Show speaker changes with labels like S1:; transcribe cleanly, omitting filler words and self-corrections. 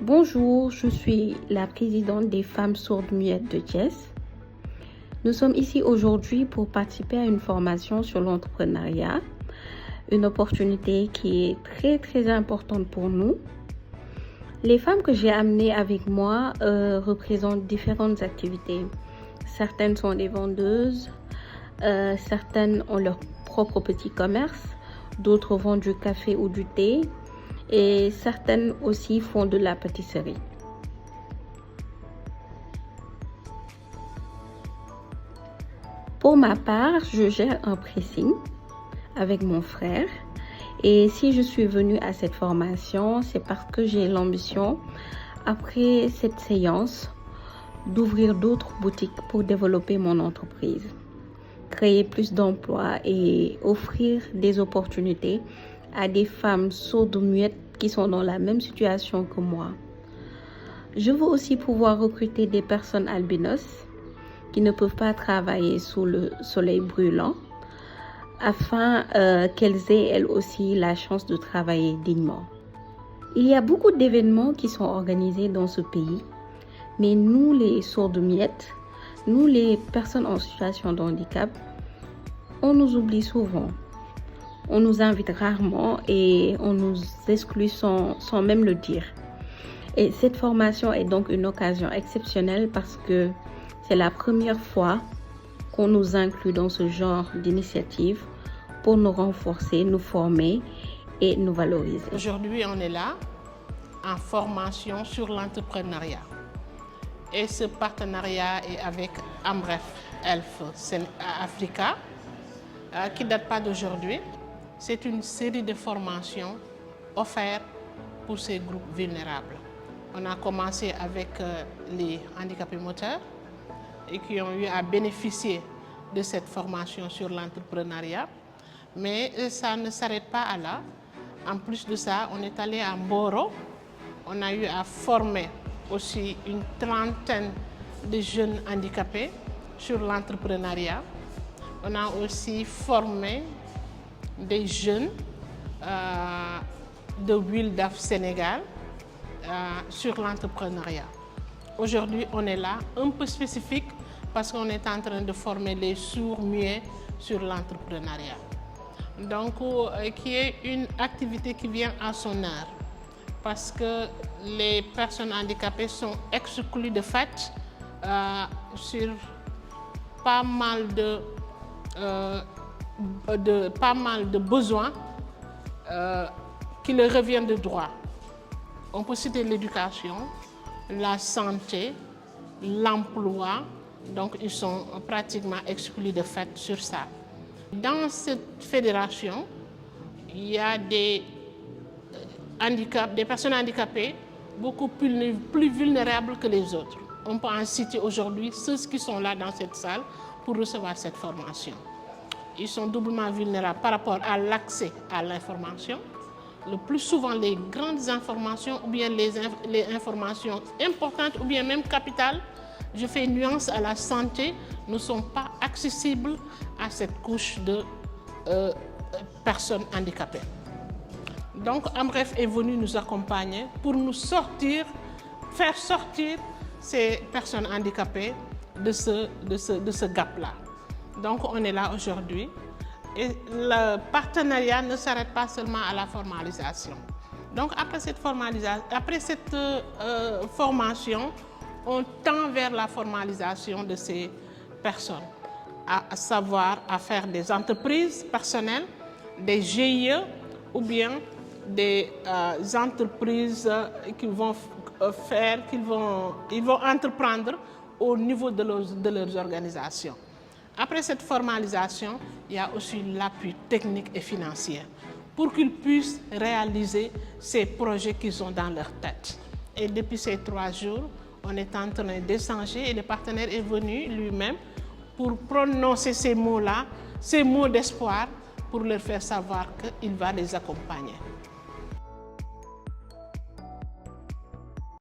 S1: Bonjour, je suis la présidente des femmes sourdes muettes de Thiès. Nous sommes ici aujourd'hui pour participer à une formation sur l'entrepreneuriat, une opportunité qui est très importante pour nous. Les femmes que j'ai amenées avec moi représentent différentes activités. Certaines sont des vendeuses, certaines ont leur propre petit commerce, d'autres vendent du café ou du thé et certaines aussi font de la pâtisserie. Pour ma part, je gère un pressing avec mon frère. Et si je suis venue à cette formation, c'est parce que j'ai l'ambition, après cette séance, d'ouvrir d'autres boutiques pour développer mon entreprise, créer plus d'emplois et offrir des opportunités à des femmes sourdes-muettes qui sont dans la même situation que moi. Je veux aussi pouvoir recruter des personnes albinos qui ne peuvent pas travailler sous le soleil brûlant, afin qu'elles aient elles aussi la chance de travailler dignement. Il y a beaucoup d'événements qui sont organisés dans ce pays, mais nous les sourdes-muettes, nous les personnes en situation de handicap, on nous oublie souvent. On nous invite rarement et on nous exclut sans même le dire. Et cette formation est donc une occasion exceptionnelle parce que c'est la première fois qu'on nous inclut dans ce genre d'initiative pour nous renforcer, nous former et nous valoriser.
S2: Aujourd'hui, on est là en formation sur l'entrepreneuriat. Et ce partenariat est avec Amref Health Africa, qui ne date pas d'aujourd'hui. C'est une série de formations offertes pour ces groupes vulnérables. On a commencé avec les handicapés moteurs et qui ont eu à bénéficier de cette formation sur l'entrepreneuriat. Mais ça ne s'arrête pas là. En plus de ça, on est allé à Mboro. On a eu à former aussi une trentaine de jeunes handicapés sur l'entrepreneuriat. On a aussi formé des jeunes de Wildaf Sénégal sur l'entrepreneuriat. Aujourd'hui, on est là, un peu spécifique, parce qu'on est en train de former les sourds-muets sur l'entrepreneuriat. Donc, qui est une activité qui vient à son heure, parce que les personnes handicapées sont exclues de fait sur pas mal de besoins qui leur reviennent de droit. On peut citer l'éducation, la santé, l'emploi, donc ils sont pratiquement exclus de fait sur ça. Dans cette fédération, il y a des personnes handicapées beaucoup plus vulnérables que les autres. On peut en citer aujourd'hui ceux qui sont là dans cette salle pour recevoir cette formation. Ils sont doublement vulnérables par rapport à l'accès à l'information. Le plus souvent, les grandes informations ou bien les informations importantes ou bien même capitales, je fais nuance à la santé, ne sont pas accessibles à cette couche de personnes handicapées. Donc, Amref est venu nous accompagner pour nous faire sortir ces personnes handicapées de ce gap-là. Donc, on est là aujourd'hui. Et le partenariat ne s'arrête pas seulement à la formalisation. Donc, après cette formation, on tend vers la formalisation de ces personnes, à savoir à faire des entreprises personnelles, des GIE ou bien des entreprises qu'ils vont entreprendre au niveau de leurs organisations. Après cette formalisation, il y a aussi l'appui technique et financier pour qu'ils puissent réaliser ces projets qu'ils ont dans leur tête. Et depuis ces 3 jours, on est en train d'échanger et le partenaire est venu lui-même pour prononcer ces mots-là, ces mots d'espoir, pour leur faire savoir qu'il va les accompagner.